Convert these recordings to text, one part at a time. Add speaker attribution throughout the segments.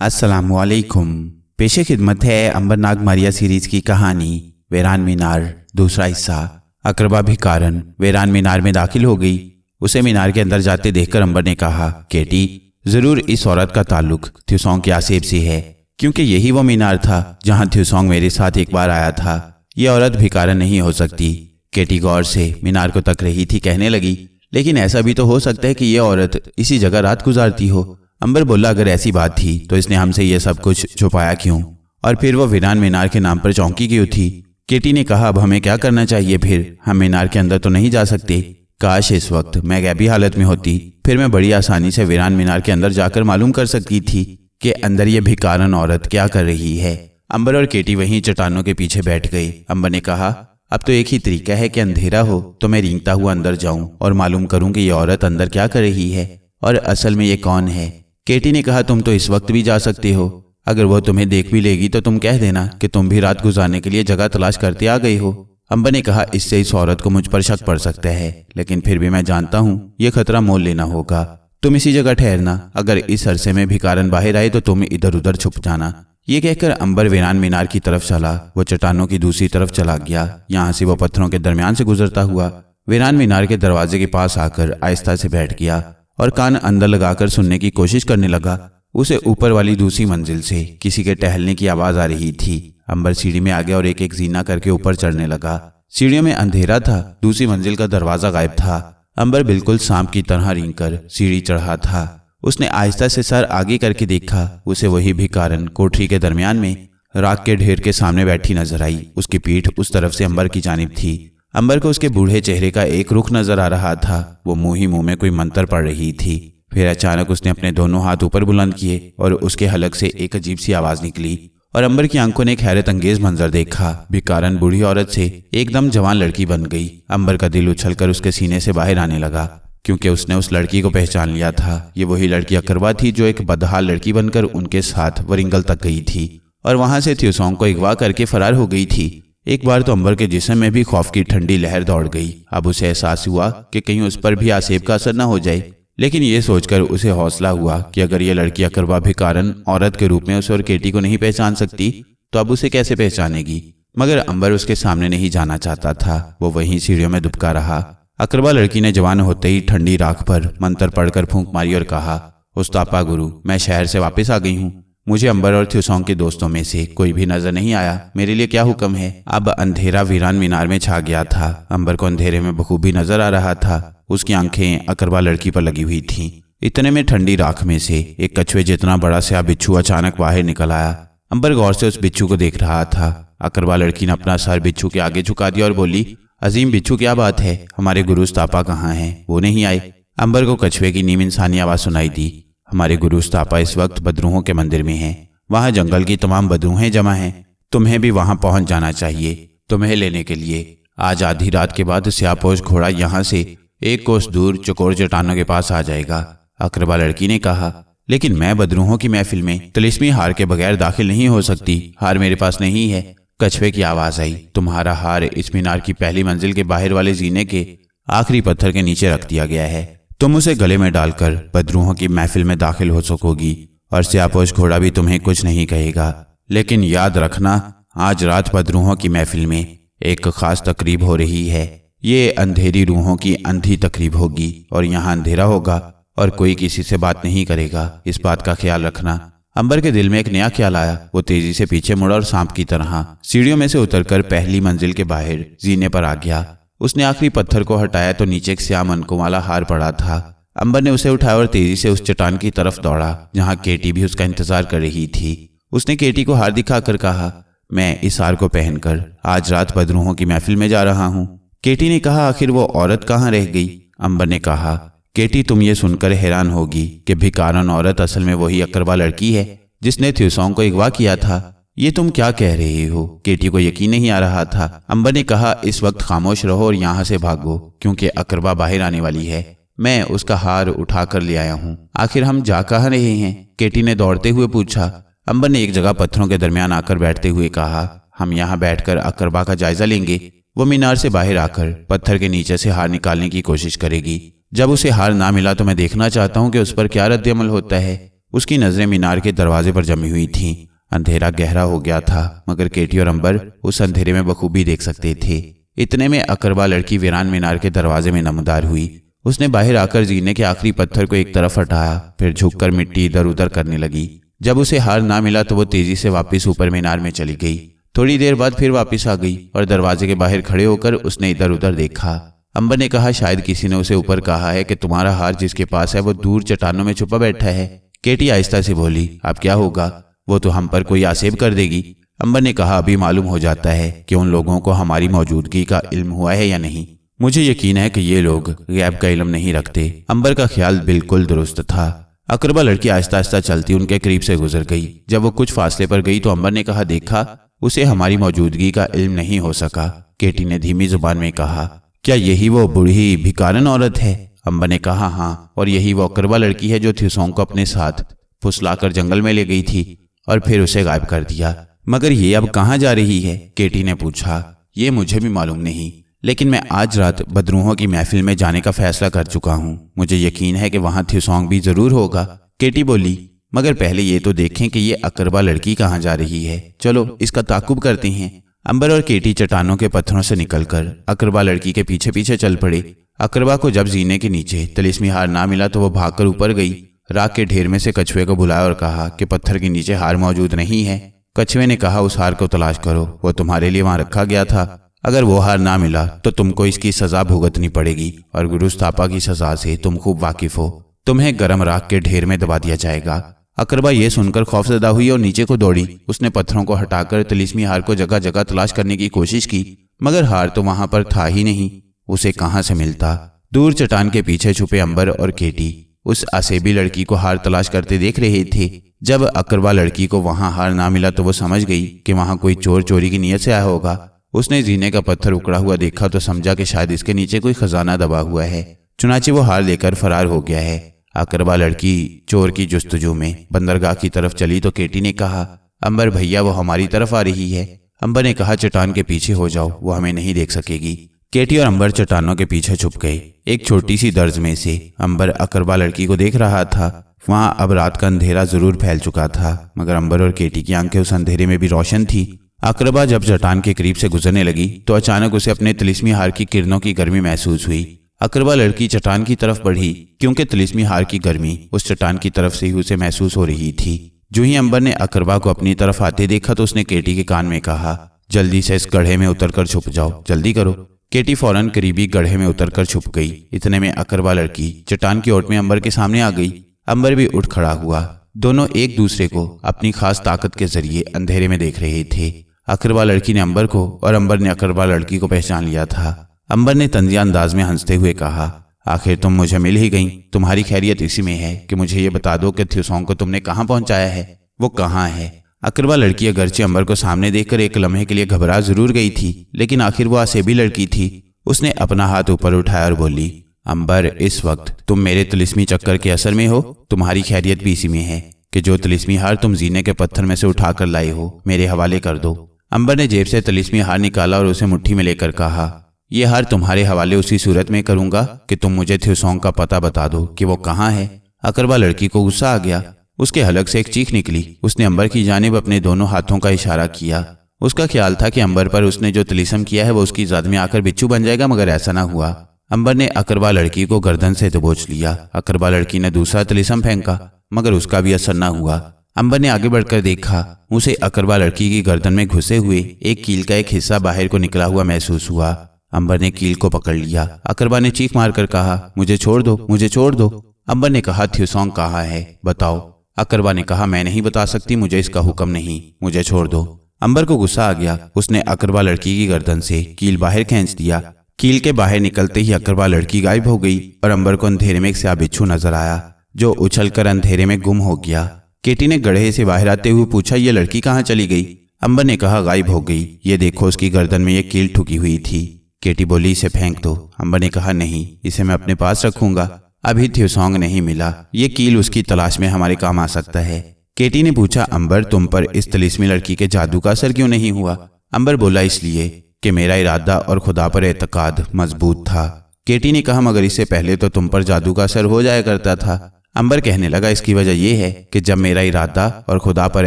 Speaker 1: अस्सलामुअलैकुम। पेशे खिदमत है अंबर नाग मारिया सीरीज की कहानी वीरान मीनार, दूसरा हिस्सा। अकरबा भी कारण वीरान मीनार में दाखिल हो गई। उसे मीनार के अंदर जाते देखकर अंबर ने कहा, केटी, जरूर इस औरत का ताल्लुक थ्यूसोंग के आसेब से है, क्योंकि यही वो मीनार था जहां थ्यूसोंग मेरे साथ एक बार आया था। यह औरत भिखारन नहीं हो सकती। केटी गौर से मीनार को तक रही थी, कहने लगी, लेकिन ऐसा भी तो हो सकता है कि यह औरत इसी जगह रात गुजारती हो। अंबर बोला, अगर ऐसी बात थी तो इसने हमसे यह सब कुछ छुपाया क्यों, और फिर वो वीरान मीनार के नाम पर चौंकी क्यों थी। केटी ने कहा, अब हमें क्या करना चाहिए, फिर हम मीनार के अंदर तो नहीं जा सकते। काश इस वक्त मैं गैबी हालत में होती, फिर मैं बड़ी आसानी से वीरान मीनार के अंदर जाकर मालूम कर सकती थी कि अंदर ये भिकारन औरत क्या कर रही है। अंबर और केटी वहीं चट्टानों के पीछे बैठ गई। अंबर ने कहा, अब तो एक ही तरीका है कि अंधेरा हो तो मैं रेंगता हुआ अंदर जाऊं और मालूम करूं कि ये औरत अंदर क्या कर रही है और असल में ये कौन है। केटी ने कहा, तुम तो इस वक्त भी जा सकते हो। अगर वो तुम्हें देख भी लेगी तो तुम कह देना कि तुम भी रात गुजारने के लिए जगह तलाश करते आ गए हो। अंबर ने कहा, इससे इस औरत को मुझ पर शक पड़ सकता है, लेकिन फिर भी मैं जानता हूँ ये खतरा मोल लेना होगा। तुम इसी जगह ठहरना, अगर इस अरसे में भिकारन बाहर आए तो तुम इधर उधर छुप जाना। ये कहकर अंबर वीरान मीनार की तरफ चला। वो चट्टानों की दूसरी तरफ चला गया। यहाँ से वो पत्थरों के दरमियान से गुजरता हुआ वीरान मीनार के दरवाजे के पास आकर आहिस्ता से बैठ गया और कान अंदर लगाकर सुनने की कोशिश करने लगा। उसे ऊपर वाली दूसरी मंजिल से किसी के टहलने की आवाज आ रही थी। अंबर सीढ़ी में आ गया और एक एक जीना करके ऊपर चढ़ने लगा। सीढ़ियों में अंधेरा था, दूसरी मंजिल का दरवाजा गायब था। अंबर बिल्कुल सांप की तरह रेंगकर सीढ़ी चढ़ा था। उसने आहिस्ता से सर आगे करके देखा। उसे वही भिकारन कोठरी के दरमियान में राख के ढेर के सामने बैठी नजर आई। उसकी पीठ उस तरफ से अंबर की जानिब थी। अंबर को उसके बूढ़े चेहरे का एक रुख नजर आ रहा था। वो मुंह ही मुंह में कोई मंत्र पढ़ रही थी। फिर अचानक उसने अपने दोनों हाथ ऊपर बुलंद किए और उसके हलक से एक अजीब सी आवाज निकली और अंबर की आंखों ने एक हैरत अंगेज मंजर देखा। भिकारन बूढ़ी औरत से एकदम जवान लड़की बन गई। अंबर का दिल उछलकर उसके सीने से बाहर आने लगा, क्योंकि उसने उस लड़की को पहचान लिया था। ये वही लड़की अकरबा थी जो एक बदहाल लड़की बनकर उनके साथ वरिंगल तक गई थी और वहां से थ्यूसोंग को अगवा करके फरार हो गई थी। एक बार तो अंबर के जिस्म में भी खौफ की ठंडी लहर दौड़ गई। अब उसे एहसास हुआ कि कहीं उस पर भी आसेब का असर न हो जाए, लेकिन ये सोचकर उसे हौसला हुआ कि अगर ये लड़की अकरबा भिकारन औरत के रूप में उसे और केटी को नहीं पहचान सकती तो अब उसे कैसे पहचानेगी। मगर अंबर उसके सामने नहीं जाना चाहता था। वो वहीं सीढ़ियों में दुबका रहा। अकरबा लड़की ने जवान होते ही ठंडी राख पर मंत्र पढ़कर फूंक मारी और कहा, उस्तापा गुरु, मैं शहर से वापस आ गई हूँ। मुझे अंबर और थ्यूसोंग के दोस्तों में से कोई भी नजर नहीं आया। मेरे लिए क्या हुक्म है। अब अंधेरा वीरान मीनार में छा गया था। अंबर को अंधेरे में बखूबी नजर आ रहा था। उसकी आंखें अकरबा लड़की पर लगी हुई थीं। इतने में ठंडी राख में से एक कछुए जितना बड़ा सा बिच्छू अचानक बाहर निकल आया। अंबर गौर से उस बिच्छू को देख रहा था। अकरबा लड़की ने अपना सर बिच्छू के आगे झुका दिया और बोली, अजीम बिच्छू, क्या बात है? हमारे गुरु उस्तापा कहाँ हैं? वो नहीं आए। अंबर को कछुए की नीम इंसानी आवाज सुनाई दी। हमारे गुरु उस्तापा इस वक्त बदरूहों के मंदिर में हैं। वहां जंगल की तमाम बदरूहें जमा हैं। तुम्हें भी वहां पहुंच जाना चाहिए। तुम्हें लेने के लिए आज आधी रात के बाद स्यापोश घोड़ा यहाँ से एक कोस दूर चकोर चट्टानों के पास आ जाएगा। अकरबा लड़की ने कहा, लेकिन मैं बदरूहों की महफिल में तिलिस्मी हार के बगैर दाखिल नहीं हो सकती। हार मेरे पास नहीं है। कछुए की आवाज आई, तुम्हारा हार इस मीनार की पहली मंजिल के बाहर वाले जीने के आखिरी पत्थर के नीचे रख दिया गया है। तुम उसे गले में डालकर बदरूहों की महफिल में दाखिल हो सकोगी और स्यापोश घोड़ा भी तुम्हें कुछ नहीं कहेगा। लेकिन याद रखना, आज रात बदरूहों की महफिल में एक खास तकरीब हो रही है। ये अंधेरी रूहों की अंधी तकरीब होगी और यहाँ अंधेरा होगा और कोई किसी से बात नहीं करेगा। इस बात का ख्याल रखना। अंबर के दिल में एक नया ख्याल आया। वो तेजी से पीछे मुड़ा और सांप की तरह सीढ़ियों में से उतरकर पहली मंजिल के बाहर जीने पर आ गया। उसने आखिरी पत्थर को हटाया तो नीचे एक स्याह मनकों वाला हार पड़ा था। अंबर ने उसे उठाया और तेजी से उस चट्टान की तरफ दौड़ा जहां केटी भी उसका इंतजार कर रही थी। उसने केटी को हार दिखाकर कहा, मैं इस हार को पहनकर आज रात बदरूहों की महफिल में जा रहा हूँ। केटी ने कहा, आखिर वो औरत कहाँ रह गई? अंबर ने कहा, केटी, तुम ये सुनकर हैरान होगी कि भिकारन औरत असल में वही अकरबा लड़की है जिसने थ्यूसोंग को अगवा किया था। ये तुम क्या कह रहे हो? केटी को यकीन नहीं आ रहा था। अंबर ने कहा, इस वक्त खामोश रहो और यहाँ से भागो, क्योंकि अकरबा बाहर आने वाली है। मैं उसका हार उठा कर ले आया हूँ। आखिर हम जा कहाँ रहे हैं? केटी ने दौड़ते हुए पूछा। अंबर ने एक जगह पत्थरों के दरमियान आकर बैठते हुए कहा, हम यहाँ बैठकर अकरबा का जायजा लेंगे। वो मीनार से बाहर आकर पत्थर के नीचे से हार निकालने की कोशिश करेगी। जब उसे हार ना मिला तो मैं देखना चाहता हूँ कि उस पर क्या रद्द अमल होता है। उसकी नजरें मीनार के दरवाजे पर जमी हुई थीं। अंधेरा गहरा हो गया था, मगर केटी और अंबर उस अंधेरे में बखूबी देख सकते थे। इतने में अकरबा लड़की वीरान मीनार के दरवाजे में नमदार हुई। उसने बाहर आकर जीने के आखिरी पत्थर को एक तरफ हटाया, फिर झुककर मिट्टी इधर उधर करने लगी। जब उसे हार ना मिला तो वो तेजी से वापस ऊपर मीनार में चली गई। थोड़ी देर बाद फिर वापस आ गई और दरवाजे के बाहर खड़े होकर उसने इधर उधर देखा। अंबर ने कहा, शायद किसी ने उसे ऊपर कहा है कि तुम्हारा हार जिसके पास है वो दूर चट्टानों में छुपा बैठा है। केटी आहिस्ता से बोली, अब क्या होगा? वो तो हम पर कोई आसेब कर देगी। अंबर ने कहा, अभी मालूम हो जाता है कि उन लोगों को हमारी मौजूदगी का इल्म हुआ है या नहीं। मुझे यकीन है कि ये लोग गैब का इल्म नहीं रखते। अंबर का ख्याल बिल्कुल दुरुस्त था। अकरबा लड़की आहिस्ता आहिस्ता चलती उनके करीब से गुजर गई। जब वो कुछ फासले पर गई तो अंबर ने कहा, देखा, उसे हमारी मौजूदगी का इल्म नहीं हो सका। केटी ने धीमी जुबान में कहा, क्या यही वो बूढ़ी भिकारन औरत है? अंबर ने कहा, हाँ, और यही वो अकरबा लड़की है जो थ्यूसोंग को अपने साथ फुसलाकर जंगल में ले गई थी और फिर उसे गायब कर दिया। मगर ये अब कहाँ जा रही है? केटी ने पूछा। ये मुझे भी मालूम नहीं, लेकिन मैं आज रात बदरूहों की महफिल में जाने का फैसला कर चुका हूँ। मुझे यकीन है कि वहां थ्यूसोंग भी जरूर होगा। केटी बोली, मगर पहले ये तो देखें कि ये अकरबा लड़की कहाँ जा रही है। चलो इसका ताकुब करते हैं। अंबर और केटी चट्टानों के पत्थरों से निकलकर अकरबा लड़की के पीछे पीछे चल पड़े। अकरबा को जब जीने के नीचे तिलिस्मी हार ना मिला तो वो भागकर ऊपर गई। राख के ढेर में से कछुए को बुलाया और कहा कि पत्थर के नीचे हार मौजूद नहीं है। कछुए ने कहा, उस हार को तलाश करो, वो तुम्हारे लिए वहां रखा गया था। अगर वो हार ना मिला तो तुमको इसकी सजा भुगतनी पड़ेगी और गुरुस्तापा की सजा से तुम खूब वाकिफ हो। तुम्हें गर्म राख के ढेर में दबा दिया जाएगा। अकरबा ये सुनकर खौफजदा हुई और नीचे को दौड़ी। उसने पत्थरों को हटाकर तिलिस्मी हार को जगह जगह तलाश करने की कोशिश की, मगर हार तो वहां पर था ही नहीं। उसे कहां से मिलता? दूर चट्टान के पीछे छुपे अंबर और केटी उस असेबी लड़की को हार तलाश करते देख रहे थे। जब अकरबा लड़की को वहां हार ना मिला तो वो समझ गई कि वहां कोई चोर चोरी की नीयत से आया होगा। उसने जीने का पत्थर उकड़ा हुआ देखा तो समझा कि शायद इसके नीचे कोई खजाना दबा हुआ है। चुनाचे वो हार लेकर फरार हो गया है। अकरबा लड़की चोर की जुस्तजू में बंदरगाह की तरफ चली तो केटी ने कहा, अंबर भैया, वो हमारी तरफ आ रही है। अंबर ने कहा, चट्टान के पीछे हो जाओ, वो हमें नहीं देख सकेगी। केटी और अंबर चट्टानों के पीछे छुप गए। एक छोटी सी दर्ज में से अंबर अकरबा लड़की को देख रहा था। वहां अब रात का अंधेरा जरूर फैल चुका था, मगर अंबर और केटी की आंखें उस अंधेरे में भी रोशन थी। अकरबा जब चट्टान के करीब से गुजरने लगी तो अचानक उसे अपने तिलिस्मी हार की किरणों की गर्मी महसूस हुई। अकरबा लड़की चट्टान की तरफ बढ़ी, क्योंकि तिलिस्मी हार की गर्मी उस चट्टान की तरफ से ही उसे महसूस हो रही थी। जो ही अंबर ने अकरबा को अपनी तरफ आते देखा तो उसने केटी के कान में कहा, जल्दी से इस गड्ढे में उतरकर छुप जाओ, जल्दी करो। केटी फौरन करीबी गड्ढे में उतरकर छुप गई। इतने में अकरबा लड़की चट्टान की ओट में अंबर के सामने आ गई। अंबर भी उठ खड़ा हुआ। दोनों एक दूसरे को अपनी खास ताकत के जरिए अंधेरे में देख रहे थे। अकरबा लड़की ने अंबर को और अंबर ने अकरबा लड़की को पहचान लिया था। अंबर ने तंजिया अंदाज में हंसते हुए कहा, आखिर तुम मुझे मिल ही गई। तुम्हारी खैरियत इसी में है कि मुझे ये बता दो कि थ्यूसोंग को तुमने कहाँ पहुंचाया है, वो कहाँ है। अकरबा लड़की अगरचे अंबर को सामने देखकर एक लम्हे के लिए घबरा जरूर गई थी, लेकिन आखिर वो असेबी लड़की थी। उसने अपना हाथ ऊपर उठाया और बोली, अंबर, इस वक्त तुम मेरे तिलिस्मी चक्कर के असर में हो। तुम्हारी खैरियत भी इसी में है कि जो तिलिस्मी हार तुम जीने के पत्थर में से उठाकर लाए हो मेरे हवाले कर दो। अंबर ने जेब से तिलिस्मी हार निकाला और उसे मुट्ठी में लेकर कहा, यह हार तुम्हारे हवाले उसी सूरत में करूंगा कि तुम मुझे थ्यूसोंग का पता बता दो कि वो कहाँ है। अकरबा लड़की को गुस्सा आ गया। उसके हलक से एक चीख निकली। उसने अंबर की जानिब अपने दोनों हाथों का इशारा किया। उसका ख्याल था कि अंबर पर उसने जो तिलिस्म किया है वो उसकी ज़द में आकर बिच्छू बन जाएगा, मगर ऐसा ना हुआ। अंबर ने अकरबा लड़की को गर्दन से दबोच लिया। अकरबा लड़की ने दूसरा तिलिस्म फेंका, मगर उसका भी असर ना हुआ। अंबर ने आगे बढ़कर देखा। उसे अकरबा लड़की की गर्दन में घुसे हुए एक कील का एक हिस्सा बाहर को निकला हुआ महसूस हुआ। अंबर ने कील को पकड़ लिया। अकरबा ने चीख मारकर कहा, मुझे छोड़ दो, मुझे छोड़ दो। अंबर ने कहा, थ्यूसोंग कहाँ है, बताओ। अकरबा ने कहा, मैं नहीं बता सकती, मुझे इसका हुक्म नहीं, मुझे छोड़ दो। अंबर को गुस्सा आ गया। उसने अकरबा लड़की की गर्दन से कील बाहर खींच दिया। कील के बाहर निकलते ही अकरबा लड़की गायब हो गई और अंबर को अंधेरे में एक स्याह बिच्छू नजर आया जो उछलकर अंधेरे में गुम हो गया। केटी ने गड्ढे से बाहर आते हुए पूछा, ये लड़की कहाँ चली गई? अंबर ने कहा, गायब हो गई। ये देखो, उसकी गर्दन में ये कील ठुकी हुई थी। केटी बोली, इसे फेंक दो। अंबर ने कहा, नहीं, इसे मैं अपने पास रखूंगा। अभी थ्यूसोंग नहीं मिला, ये कील उसकी तलाश में हमारे काम आ सकता है। केटी ने पूछा, अंबर, तुम पर इस तिलिस्मी लड़की के जादू का असर क्यों नहीं हुआ? अंबर बोला, इसलिए कि मेरा इरादा और खुदा पर एतकाद मजबूत था। केटी ने कहा, मगर इससे पहले तो तुम पर जादू का असर हो जाया करता था। अंबर कहने लगा, इसकी वजह यह है कि जब मेरा इरादा और खुदा पर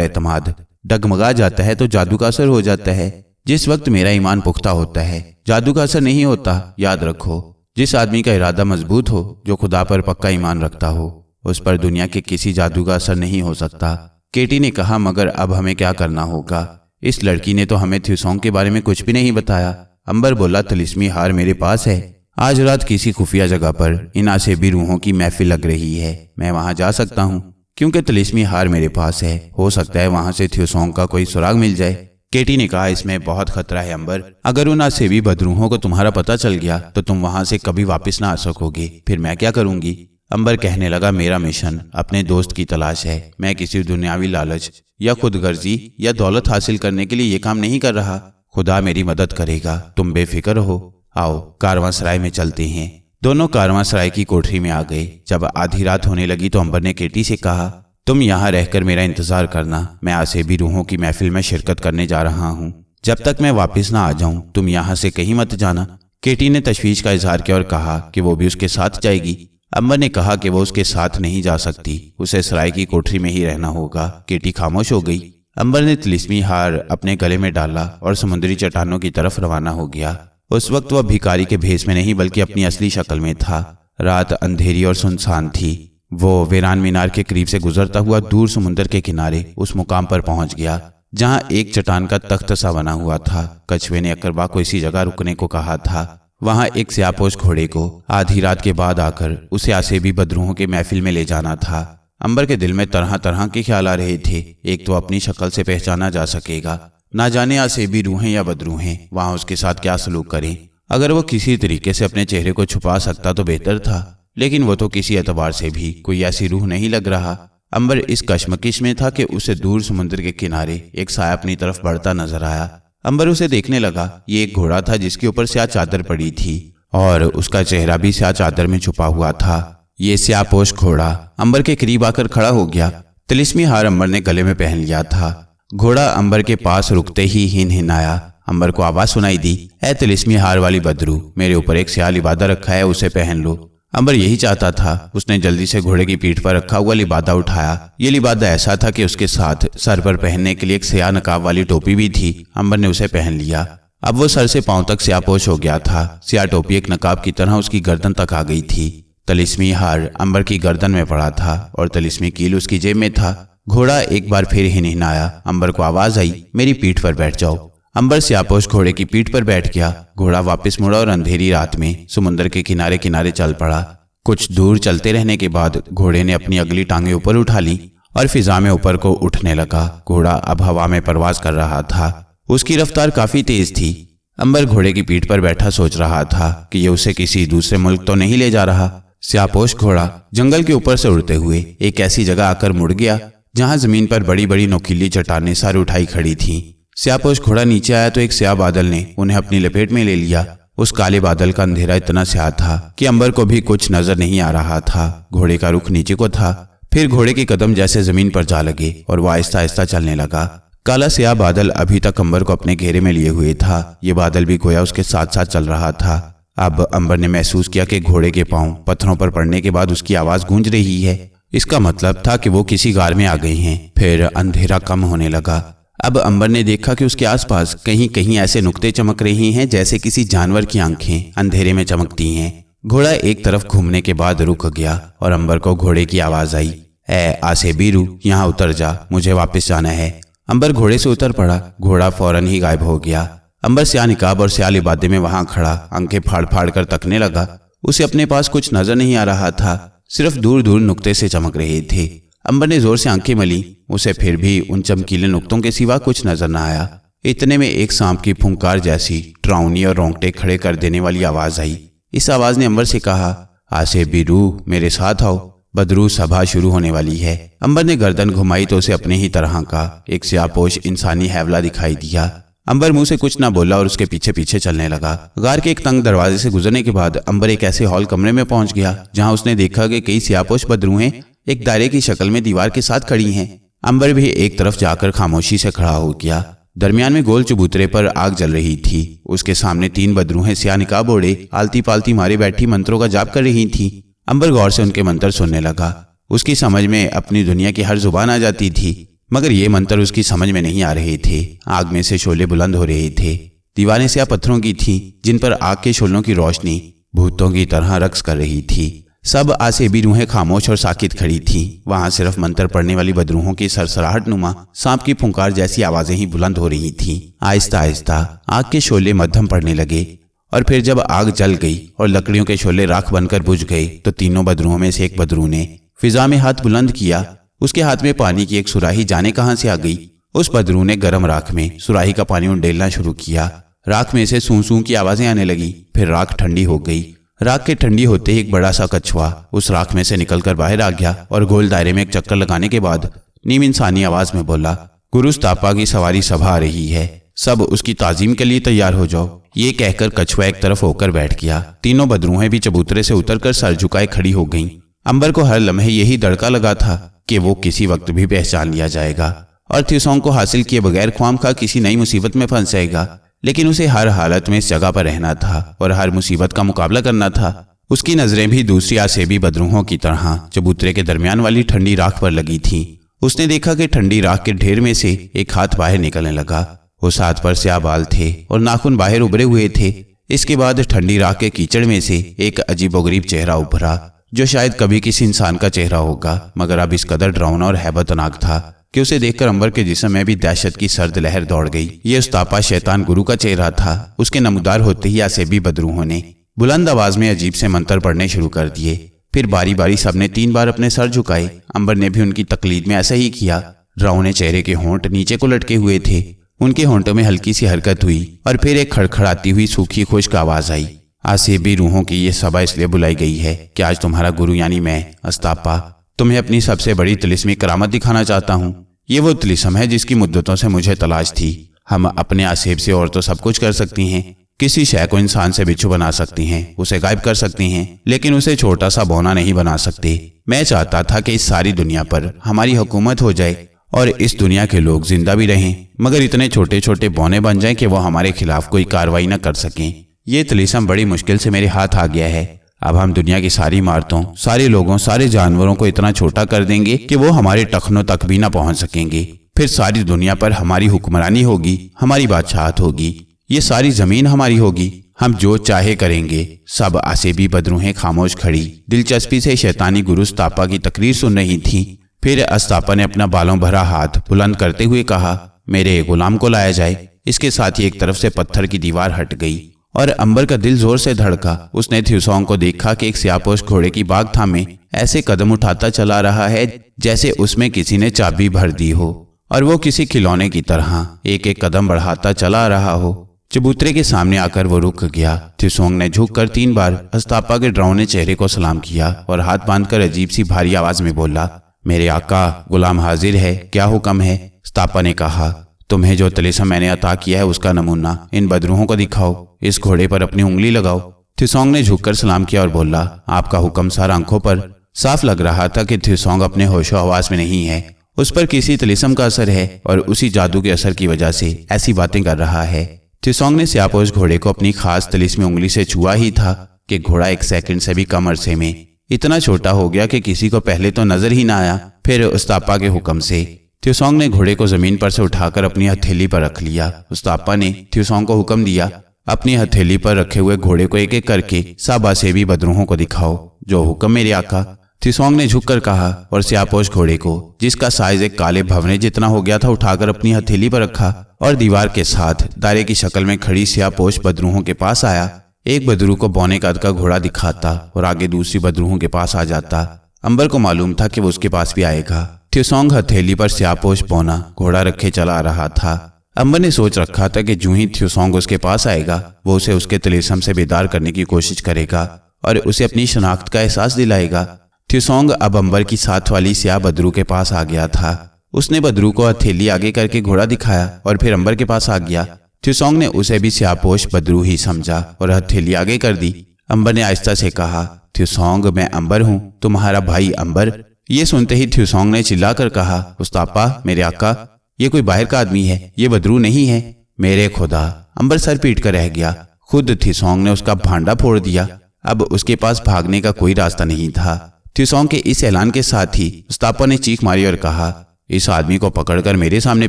Speaker 1: एतमाद डगमगा जाता है तो जादू का असर हो जाता है। जिस वक्त मेरा ईमान पुख्ता होता है जादू का असर नहीं होता। याद रखो, जिस आदमी का इरादा मजबूत हो, जो खुदा पर पक्का ईमान रखता हो, उस पर दुनिया के किसी जादू का असर नहीं हो सकता। केटी ने कहा, मगर अब हमें क्या करना होगा? इस लड़की ने तो हमें थ्यूसोंग के बारे में कुछ भी नहीं बताया। अंबर बोला, तिलिस्मी हार मेरे पास है। आज रात किसी खुफिया जगह पर इन आसेबी रूहों की महफिल लग रही है। मैं वहां जा सकता हूँ क्योंकि तिलिस्मी हार मेरे पास है। हो सकता है वहां से थ्यूसोंग का कोई सुराग मिल जाए। केटी ने कहा, इसमें बहुत खतरा है अंबर। अगर उन आसेबी बदरूहों को तुम्हारा पता चल गया तो तुम वहां से कभी वापस ना आ सकोगे। फिर मैं क्या करूंगी? अंबर कहने लगा, मेरा मिशन अपने दोस्त की तलाश है। मैं किसी दुनियावी लालच या खुदगर्जी या दौलत हासिल करने के लिए ये काम नहीं कर रहा। खुदा मेरी मदद करेगा, तुम बेफिक्र हो। आओ कारवांसराय में चलते हैं। दोनों कारवांसराय की कोठरी में आ गए। जब आधी रात होने लगी तो अंबर ने केटी से कहा, तुम यहाँ रहकर मेरा इंतजार करना। मैं आसेबी रूहों की महफिल में शिरकत करने जा रहा हूँ। जब तक मैं वापस ना आ जाऊं तुम यहाँ से कहीं मत जाना। केटी ने तशवीश का इजहार किया और कहा कि वो भी उसके साथ जाएगी। अंबर ने कहा कि वो उसके साथ नहीं जा सकती, उसे सराय की कोठरी में ही रहना होगा। केटी खामोश हो गई। अंबर ने तिलिस्मी हार अपने गले में डाला और समुद्री चट्टानों की तरफ रवाना हो गया। उस वक्त वह भिखारी के भेष में नहीं बल्कि अपनी असली शक्ल में था। रात अंधेरी और सुनसान थी। वो वीरान मीनार के करीब से गुजरता हुआ दूर समुद्र के किनारे उस मुकाम पर पहुंच गया जहां एक चट्टान का तख्त सा बना हुआ था। कछुए ने अकरबा को इसी जगह रुकने को कहा था। वहां एक स्यापोश घोड़े को आधी रात के बाद आकर उसे आसेबी बदरूहों के महफिल में ले जाना था। अंबर के दिल में तरह तरह के ख्याल आ रहे थे। एक तो अपनी शक्ल से पहचाना जा सकेगा, ना जाने आसेबी रूहें या बदरूहें वहां उसके साथ क्या सलूक करें। अगर वो किसी तरीके से अपने चेहरे को छुपा सकता तो बेहतर था, लेकिन वो तो किसी एतबार से भी कोई ऐसी रूह नहीं लग रहा। अंबर इस कश्मकश में था कि उसे दूर समुद्र के किनारे एक साया अपनी तरफ बढ़ता नजर आया। अंबर उसे देखने लगा। ये एक घोड़ा था जिसके ऊपर स्याह चादर पड़ी थी और उसका चेहरा भी स्याह चादर में छुपा हुआ था। ये स्याहपोश घोड़ा अंबर के करीब आकर खड़ा हो गया। तिलिस्मी हार अंबर ने गले में पहन लिया था। घोड़ा अंबर के पास रुकते ही हिनहिनाया। अंबर को आवाज सुनाई दी, ऐ तिलिस्मी हार वाली बदरू, मेरे ऊपर एक स्याह लिबादा रखा है, उसे पहन लो। अंबर यही चाहता था। उसने जल्दी से घोड़े की पीठ पर रखा हुआ लिबादा उठाया। ये लिबादा ऐसा था कि उसके साथ सर पर पहनने के लिए एक स्याह नकाब वाली टोपी भी थी। अंबर ने उसे पहन लिया। अब वो सर से पांव तक स्याहपोश हो गया था। स्याह टोपी एक नकाब की तरह उसकी गर्दन तक आ गई थी। तिलिस्मी हार अंबर की गर्दन में पड़ा था और तिलिस्मी कील उसकी जेब में था। घोड़ा एक बार फिर हिनहिनाया। अंबर को आवाज आई, मेरी पीठ पर बैठ जाओ। अंबर स्याहपोश घोड़े की पीठ पर बैठ गया। घोड़ा वापस मुड़ा और अंधेरी रात में समुद्र के किनारे किनारे चल पड़ा। कुछ दूर चलते रहने के बाद घोड़े ने अपनी अगली टांगे ऊपर उठा ली और फिजा में ऊपर को उठने लगा। घोड़ा अब हवा में परवाज कर रहा था। उसकी रफ्तार काफी तेज थी। अंबर घोड़े की पीठ पर बैठा सोच रहा था कि ये उसे किसी दूसरे मुल्क तो नहीं ले जा रहा। स्याहपोश घोड़ा जंगल के ऊपर से उड़ते हुए एक ऐसी जगह आकर मुड़ गया जहां जमीन पर बड़ी बड़ी नोकीली चट्टानें सर उठाई खड़ी थीं। स्याहपोश घोड़ा नीचे आया तो एक स्याह बादल ने उन्हें अपनी लपेट में ले लिया। उस काले बादल का अंधेरा इतना स्याह था कि अंबर को भी कुछ नजर नहीं आ रहा था। घोड़े का रुख नीचे को था। फिर घोड़े के कदम जैसे जमीन पर जा लगे और वह आहिस्ता आहिस्ता चलने लगा। काला स्याह बादल अभी तक अंबर को अपने घेरे में लिए हुए था। ये बादल भी गोया उसके साथ साथ चल रहा था। अब अंबर ने महसूस किया कि घोड़े के पांव पत्थरों पर पड़ने के बाद उसकी आवाज गूंज रही है। इसका मतलब था कि वो किसी गार में आ गई हैं। फिर अंधेरा कम होने लगा। अब अंबर ने देखा कि उसके आसपास कहीं कहीं ऐसे नुक्ते चमक रहे हैं जैसे किसी जानवर की आंखें अंधेरे में चमकती हैं। घोड़ा एक तरफ घूमने के बाद रुक गया और अंबर को घोड़े की आवाज आई, ऐ आसेबी रूह, यहाँ उतर जा, मुझे वापस जाना है। अंबर घोड़े से उतर पड़ा। घोड़ा फौरन ही गायब हो गया। अंबर स्याह निकाब और स्याह लिबादे में वहां खड़ा आंखें फाड़ फाड़ कर तकने लगा। उसे अपने पास कुछ नजर नहीं आ रहा था, सिर्फ दूर दूर नुक्ते से चमक रहे थे। अंबर ने जोर से आंखें मली। उसे फिर भी उन चमकीले नुक्तों के सिवा कुछ नजर न आया। इतने में एक सांप की फुंकार जैसी डरावनी और रोंगटे खड़े कर देने वाली आवाज आई। इस आवाज ने अंबर से कहा, आसेबी रूह, मेरे साथ आओ, बदरू सभा शुरू होने वाली है। अंबर ने गर्दन घुमाई तो उसे अपने ही तरह का एक स्याहपोश इंसानी हैवला दिखाई दिया। अंबर मुंह से कुछ ना बोला और उसके पीछे पीछे चलने लगा। गार के एक तंग दरवाजे से गुजरने के बाद अंबर एक ऐसे हॉल कमरे में पहुंच गया जहां उसने देखा कि कई स्याहपोश बदरूहें एक दायरे की शक्ल में दीवार के साथ खड़ी हैं। अंबर भी एक तरफ जाकर खामोशी से खड़ा हो गया। दरमियान में गोल चबूतरे पर आग जल रही थी। उसके सामने 3 बदरूहें स्याह निकाब ओढ़े आलती पालती मारे बैठी मंत्रों का जाप कर रही थी। अंबर गौर से उनके मंत्र सुनने लगा। उसकी समझ में अपनी दुनिया की हर जुबान आ जाती थी, मगर ये मंत्र उसकी समझ में नहीं आ रहे थे। आग में से शोले बुलंद हो रहे थे। दीवारें स्याह पत्थरों की थीं, जिन पर आग के शोलों की रोशनी भूतों की तरह रक्स कर रही थी। सब आसेबी रूहें खामोश और साकित खड़ी थीं। वहां सिर्फ मंत्र पढ़ने वाली बदरूहों की सरसराहट नुमा सांप की फुंकार जैसी आवाजें ही बुलंद हो रही थीं। आहिस्ता आहिस्ता आग के शोले मध्यम पड़ने लगे और फिर जब आग जल गई और लकड़ियों के शोले राख बनकर बुझ गए तो तीनों बदरूहों में से एक बदरू ने फिजा में हाथ बुलंद किया। उसके हाथ में पानी की एक सुराही जाने कहां से आ गई। उस बदरू ने गर्म राख में सुराही का पानी उंडेलना शुरू किया। राख में से सूं सूं की आवाजें आने लगी। फिर राख ठंडी हो गई। राख के ठंडी होते ही एक बड़ा सा कछुआ उस राख में से निकलकर बाहर आ गया और गोल दायरे में एक चक्कर लगाने के बाद नीम इंसानी आवाज में बोला, गुरु स्थापा की सवारी सभा आ रही है, सब उसकी ताजीम के लिए तैयार हो जाओ। ये कहकर कछुआ एक तरफ होकर बैठ गया। तीनों बदरूहें भी चबूतरे से उतरकर सर झुकाए खड़ी हो गईं। अंबर को हर लम्हे यही दड़का लगा था कि वो किसी वक्त भी पहचान लिया जाएगा और थ्यूसोंग को हासिल किए बगैर ख्वामखा किसी नई मुसीबत में फंस जाएगा। लेकिन उसे हर हालत में इस जगह पर रहना था और हर मुसीबत का मुकाबला करना था। उसकी नजरें भी दूसरी आसेबी बदरूहों की तरह चबूतरे के दरमियान वाली ठंडी राख पर लगी थीं। उसने देखा कि ठंडी राख के ढेर में से एक हाथ बाहर निकलने लगा। उस हाथ पर स्याह बाल थे और नाखून बाहर उभरे हुए थे। इसके बाद ठंडी राख के कीचड़ में से एक अजीबोगरीब चेहरा उभरा, जो शायद कभी किसी इंसान का चेहरा होगा, मगर अब इस कदर डरावना और हैबतनाक था कि उसे देखकर अंबर के जिस्म में भी दहशत की सर्द लहर दौड़ गई। ये उस्तापा शैतान गुरु का चेहरा था। उसके नमूदार होते ही आसेबी बदरूहों ने बुलंद आवाज में अजीब से मंत्र पढ़ने शुरू कर दिए। फिर बारी बारी सबने 3 बार अपने सर झुकाए। अंबर ने भी उनकी तकलीद में ऐसा ही किया। डरावने चेहरे के होंठ नीचे को लटके हुए थे। उनके होंठों में हल्की सी हरकत हुई और फिर एक खड़खड़ाती हुई सूखी खुश्क आवाज आई, आसेबी रूहों की ये सभा इसलिए बुलाई गई है कि आज तुम्हारा गुरु यानी मैं अस्तापा तुम्हें अपनी सबसे बड़ी तिलिस्मी करामत दिखाना चाहता हूँ। ये वो तिलिस्म है जिसकी मुद्दतों से मुझे तलाश थी। हम अपने आसेब से और तो सब कुछ कर सकती हैं। किसी शय को इंसान से बिच्छू बना सकती हैं, उसे गायब कर सकती हैं, लेकिन उसे छोटा सा बौना नहीं बना सकते। मैं चाहता था कि इस सारी दुनिया पर हमारी हुकूमत हो जाए और इस दुनिया के लोग जिंदा भी रहें, मगर इतने छोटे छोटे बौने बन जाएं कि वो हमारे खिलाफ कोई कार्रवाई न कर सकें। ये तिलिस्म बड़ी मुश्किल से मेरे हाथ आ गया है। अब हम दुनिया की सारी इमारतों, सारे लोगों, सारे जानवरों को इतना छोटा कर देंगे कि वो हमारे टखनों तक भी ना पहुंच सकेंगे। फिर सारी दुनिया पर हमारी हुक्मरानी होगी, हमारी बादशाहत होगी। ये सारी जमीन हमारी होगी। हम जो चाहे करेंगे। सब आसेबी बदरूहें खामोश खड़ी दिलचस्पी से शैतानी गुरु अस्तापा की तकरीर सुन रही थीं। फिर अस्तापा ने अपना बालों भरा हाथ बुलंद करते हुए कहा, मेरे गुलाम को लाया जाए। इसके साथ ही एक तरफ से पत्थर की दीवार हट गई और अंबर का दिल जोर से धड़का। उसने थ्यूसोंग को देखा कि एक स्याहपोश घोड़े की बाग थामे ऐसे कदम उठाता चला रहा है जैसे उसमें किसी ने चाबी भर दी हो और वो किसी खिलौने की तरह एक एक कदम बढ़ाता चला रहा हो। चबूतरे के सामने आकर वो रुक गया। थ्यूसोंग ने झुककर 3 बार अस्तापा के डरावने चेहरे को सलाम किया और हाथ बांधकर अजीब सी भारी आवाज में बोला, मेरे आका, गुलाम हाजिर है, क्या हुक्म है? अस्तापा ने कहा, तुम्हें जो तिलिस्म मैंने अता किया है उसका नमूना इन बदरूहों को दिखाओ। इस घोड़े पर अपनी उंगली लगाओ। थ्यूसोंग ने झुककर सलाम किया और बोला, आपका हुक्म सर। आंखों पर साफ लग रहा था कि थ्यूसोंग अपने होशो हवास में नहीं है। उस पर किसी तिलिस्म का असर है और उसी जादू के असर की वजह से ऐसी बातें कर रहा है। थ्यूसोंग ने स्याहपोश घोड़े को अपनी खास तिलिस्मी उंगली से छुआ ही था कि घोड़ा 1 सेकंड से भी कम अरसे में इतना छोटा हो गया कि किसी को पहले तो नजर ही ना आया। फिर अस्तापा के हुक्म से थ्यूसोंग ने घोड़े को जमीन पर से उठाकर अपनी हथेली पर रख लिया। अस्तापा ने थ्यूसोंग को हुक्म दिया, अपनी हथेली पर रखे हुए घोड़े को एक एक करके सब आसेबी बदरूहों को दिखाओ। जो हुक्म मेरे आका। थ्यूसोंग ने झुककर कहा और स्याहपोश घोड़े को, जिसका साइज एक काले भवने जितना हो गया था, उठाकर अपनी हथेली पर रखा और दीवार के साथ दायरे की शक्ल में खड़ी स्याहपोश बदरूहों के पास आया। एक बदरू को बौने कद का घोड़ा दिखाता और आगे दूसरी बदरूहों के पास आ जाता। अंबर को मालूम था कि वो उसके पास भी आएगा। थ्यूसोंग हथेली पर स्याहपोश बौना घोड़ा रखे चला आ रहा था। अंबर ने सोच रखा था कि जो ही थ्यूसोंग उसके पास आएगा वो उसे उसके तिलिस्म से बेदार करने की कोशिश करेगा और उसे अपनी शनाख्त का एहसास दिलाएगा। थ्यूसोंग अब अंबर की साथ वाली स्याह बदरू के पास आ गया था। उसने बदरू को हथेली आगे करके घोड़ा दिखाया और फिर अंबर के पास आ गया। थ्यूसोंग ने उसे भी स्याहपोश बदरू ही समझा और हथेली आगे कर दी। अंबर ने आहिस्ता से कहा, थ्यूसोंग, मैं अंबर हूँ, तुम्हारा भाई अंबर। ये सुनते ही थ्यूसोंग ने चिल्लाकर कहा, अस्तापा, मेरे आका, ये कोई बाहर का आदमी है, ये बदरू नहीं है। मेरे खुदा। अंबर सर पीट कर रह गया। खुद थ्यूसोंग ने उसका भांडा फोड़ दिया। अब उसके पास भागने का कोई रास्ता नहीं था। थ्यूसोंग के इस ऐलान के साथ ही उस्तापा ने चीख मारी और कहा, इस आदमी को पकड़कर मेरे सामने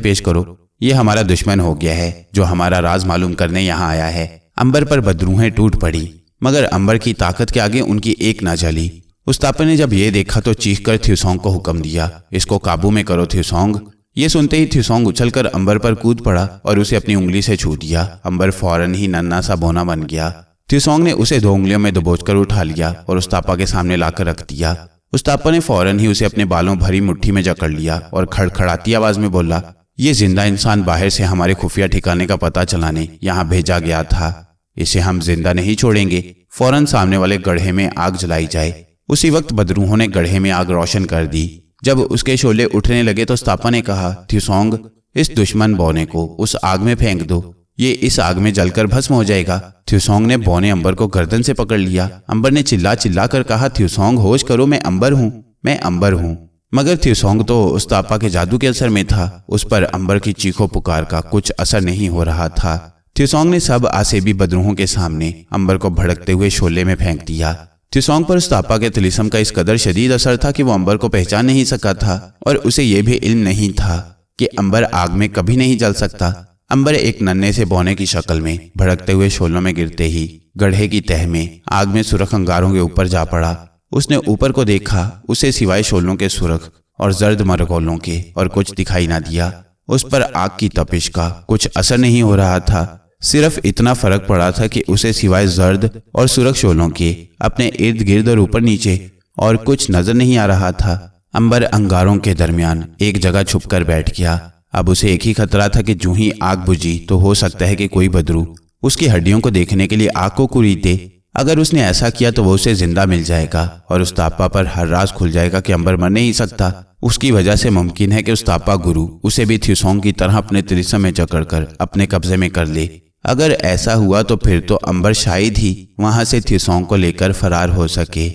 Speaker 1: पेश करो। ये हमारा दुश्मन हो गया है जो हमारा राज मालूम करने यहाँ आया है। अंबर पर बदरूहें टूट पड़ी, मगर अंबर की ताकत के आगे उनकी एक न चली। उस्तापा ने जब ये देखा तो चीखकर थ्यूसोंग को हुक्म दिया, इसको काबू में करो थ्यूसोंग। ये सुनते ही थ्यूसोंग उछलकर अंबर पर कूद पड़ा और उसे अपनी उंगली से छू दिया। अंबर फौरन ही नन्हा सा बौना बन गया। थ्यूसोंग ने उसे 2 उंगलियों में दबोचकर उठा लिया और उस्तापा के सामने लाकर रख दिया। उस्तापा ने फौरन ही उसे अपने बालों भरी मुट्ठी में जकड़ लिया और खड़खड़ाती आवाज में बोला, ये जिंदा इंसान बाहर से हमारे खुफिया ठिकाने का पता चलाने यहाँ भेजा गया था। इसे हम जिंदा नहीं छोड़ेंगे। फौरन सामने वाले गड्ढे में आग जलाई जाए। उसी वक्त बदरूहों ने गड्ढे में आग रोशन कर दी। जब उसके शोले उठने लगे तो उस्तापा ने कहा, थ्यूसोंग, इस दुश्मन बौने को उस आग में फेंक दो, ये इस आग में जलकर भस्म हो जाएगा। थ्यूसोंग ने बौने अंबर को गर्दन से पकड़ लिया। अंबर ने चिल्ला चिल्ला कर कहा, थ्यूसोंग होश करो, मैं अंबर हूँ, मैं अंबर हूँ। मगर थ्यूसोंग तो उस्तापा के जादू के असर में था। उस पर अंबर की चीखों पुकार का कुछ असर नहीं हो रहा था। थ्यूसोंग ने सब आसेबी बदरूहों के सामने अंबर को भड़कते हुए शोले में फेंक दिया। थ्यूसोंग पर उस्तापा के तिलिस्म का इस कदर शदीद असर था कि वो अंबर को पहचान नहीं सका था और उसे यह भी इल्म नहीं था कि अंबर आग में कभी नहीं जल सकता। अंबर एक नन्हे से बौने की शक्ल में भड़कते हुए शोलों में गिरते ही गड्ढे की तह में आग में सुरख अंगारों के ऊपर जा पड़ा। उसने ऊपर को देखा, उसे सिवाय शोलों के सुरख और जर्द मरगोलों के और कुछ दिखाई ना दिया। उस पर आग की तपिश का कुछ असर नहीं हो रहा था। सिर्फ इतना फर्क पड़ा था कि उसे सिवाय जर्द और सुरख शोलों के अपने इर्द गिर्द और ऊपर नीचे और कुछ नजर नहीं आ रहा था। अंबर अंगारों के दरमियान एक जगह छुप कर बैठ गया। अब उसे एक ही खतरा था कि जूं ही आग बुझी तो हो सकता है कि कोई बदरू उसकी हड्डियों को देखने के लिए आग को कुरीदे। अगर उसने ऐसा किया तो वो उसे जिंदा मिल जाएगा और उस्तापा पर हर राज खुल जाएगा कि अंबर मर नहीं सकता। उसकी वजह से मुमकिन है कि उस्तापा गुरु उसे भी थ्यूसोंग की तरह अपने तिलिस्म में जकड़कर अपने कब्जे में कर ले। अगर ऐसा हुआ तो फिर तो अंबर शायद ही वहां से थ्यूसोंग को लेकर फरार हो सके।